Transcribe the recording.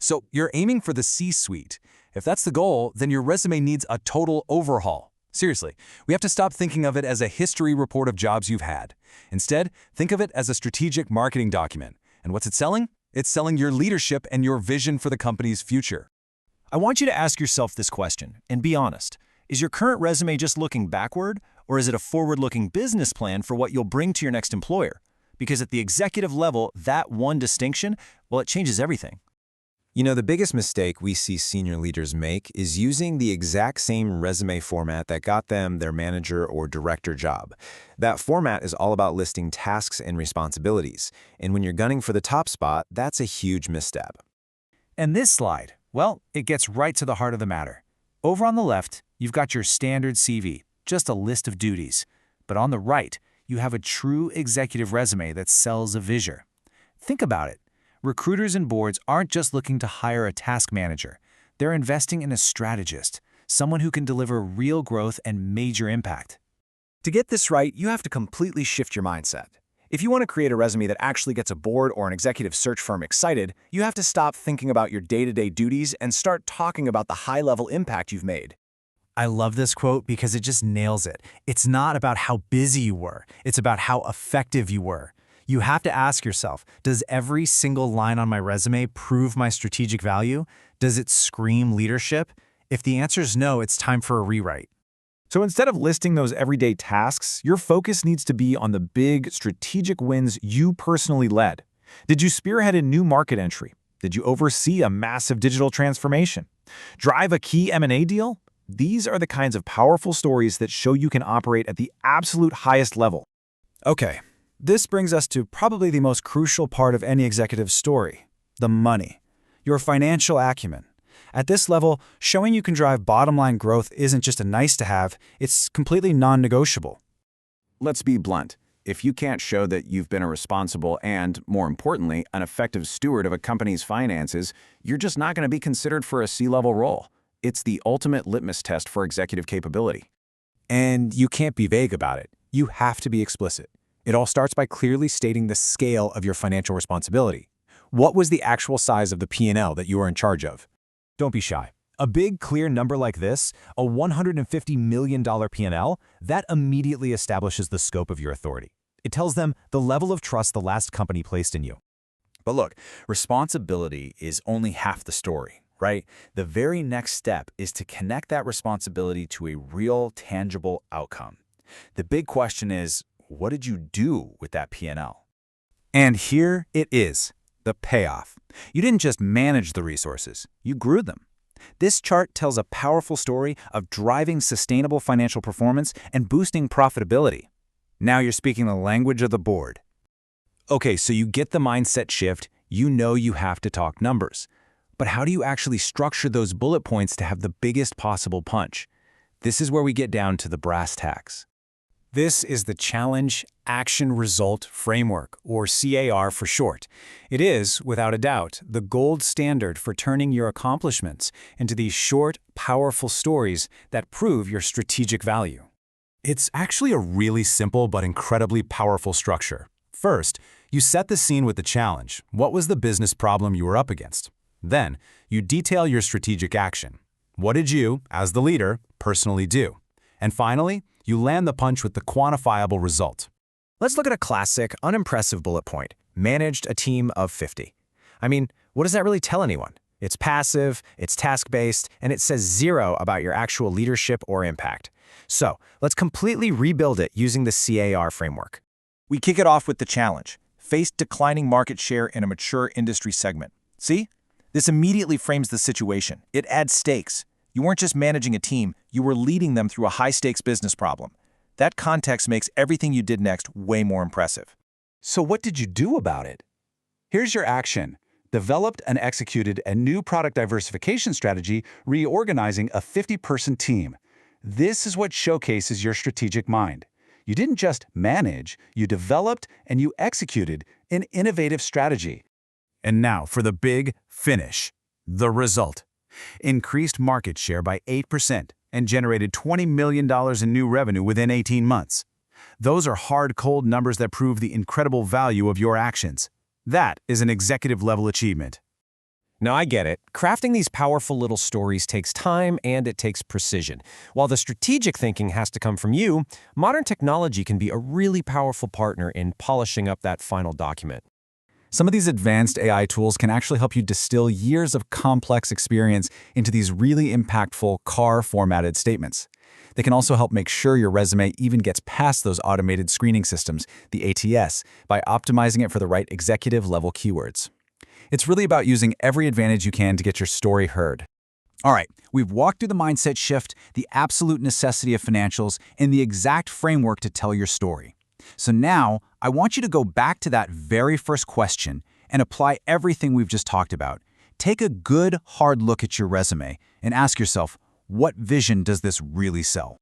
So you're aiming for the C-suite. If that's the goal, then your resume needs a total overhaul. Seriously, we have to stop thinking of it as a history report of jobs you've had. Instead, think of it as a strategic marketing document. And what's it selling? It's selling your leadership and your vision for the company's future. I want you to ask yourself this question, and be honest. Is your current resume just looking backward, or is it a forward-looking business plan for what you'll bring to your next employer? Because at the executive level, that one distinction, well, it changes everything. You know, the biggest mistake we see senior leaders make is using the exact same resume format that got them their manager or director job. That format is all about listing tasks and responsibilities, and when you're gunning for the top spot, that's a huge misstep. And this slide, well, it gets right to the heart of the matter. Over on the left, you've got your standard CV, just a list of duties. But on the right, you have a true executive resume that sells a vision. Think about it. Recruiters and boards aren't just looking to hire a task manager. They're investing in a strategist, someone who can deliver real growth and major impact. To get this right, you have to completely shift your mindset. If you want to create a resume that actually gets a board or an executive search firm excited, you have to stop thinking about your day-to-day duties and start talking about the high-level impact you've made. I love this quote because it just nails it. It's not about how busy you were. It's about how effective you were. You have to ask yourself, does every single line on my resume prove my strategic value? Does it scream leadership? If the answer is no, it's time for a rewrite. So instead of listing those everyday tasks, your focus needs to be on the big strategic wins you personally led. Did you spearhead a new market entry? Did you oversee a massive digital transformation? Drive a key M&A deal? These are the kinds of powerful stories that show you can operate at the absolute highest level. Okay, this brings us to probably the most crucial part of any executive's story, the money, your financial acumen. At this level, showing you can drive bottom-line growth isn't just a nice-to-have, it's completely non-negotiable. Let's be blunt. If you can't show that you've been a responsible and, more importantly, an effective steward of a company's finances, you're just not going to be considered for a C-level role. It's the ultimate litmus test for executive capability. And you can't be vague about it. You have to be explicit. It all starts by clearly stating the scale of your financial responsibility. What was the actual size of the P&L that you were in charge of? Don't be shy. A big, clear number like this, a $150 million P&L, that immediately establishes the scope of your authority. It tells them the level of trust the last company placed in you. But look, responsibility is only half the story, right? The very next step is to connect that responsibility to a real, tangible outcome. The big question is, what did you do with that P&L? And here it is, the payoff. You didn't just manage the resources, you grew them. This chart tells a powerful story of driving sustainable financial performance and boosting profitability. Now you're speaking the language of the board. Okay, so you get the mindset shift, you know you have to talk numbers. But how do you actually structure those bullet points to have the biggest possible punch? This is where we get down to the brass tacks. This is the Challenge Action Result Framework, or CAR for short. It is, without a doubt, the gold standard for turning your accomplishments into these short, powerful stories that prove your strategic value. It's actually a really simple but incredibly powerful structure. First, you set the scene with the challenge. What was the business problem you were up against? Then, you detail your strategic action. What did you, as the leader, personally do? And finally, you land the punch with the quantifiable result. Let's look at a classic, unimpressive bullet point. Managed a team of 50. I mean, what does that really tell anyone? It's passive, it's task-based, and it says zero about your actual leadership or impact. So, let's completely rebuild it using the CAR framework. We kick it off with the challenge. Face declining market share in a mature industry segment. See? This immediately frames the situation. It adds stakes. You weren't just managing a team, you were leading them through a high-stakes business problem. That context makes everything you did next way more impressive. So what did you do about it? Here's your action. Developed and executed a new product diversification strategy, reorganizing a 50-person team. This is what showcases your strategic mind. You didn't just manage, you developed and you executed an innovative strategy. And now for the big finish. The result. Increased market share by 8% and generated $20 million in new revenue within 18 months. Those are hard, cold numbers that prove the incredible value of your actions. That is an executive-level achievement. Now, I get it. Crafting these powerful little stories takes time and it takes precision. While the strategic thinking has to come from you, modern technology can be a really powerful partner in polishing up that final document. Some of these advanced AI tools can actually help you distill years of complex experience into these really impactful CAR-formatted statements. They can also help make sure your resume even gets past those automated screening systems, the ATS, by optimizing it for the right executive-level keywords. It's really about using every advantage you can to get your story heard. All right, we've walked through the mindset shift, the absolute necessity of financials, and the exact framework to tell your story. So now, I want you to go back to that very first question and apply everything we've just talked about. Take a good, hard look at your resume and ask yourself, what vision does this really sell?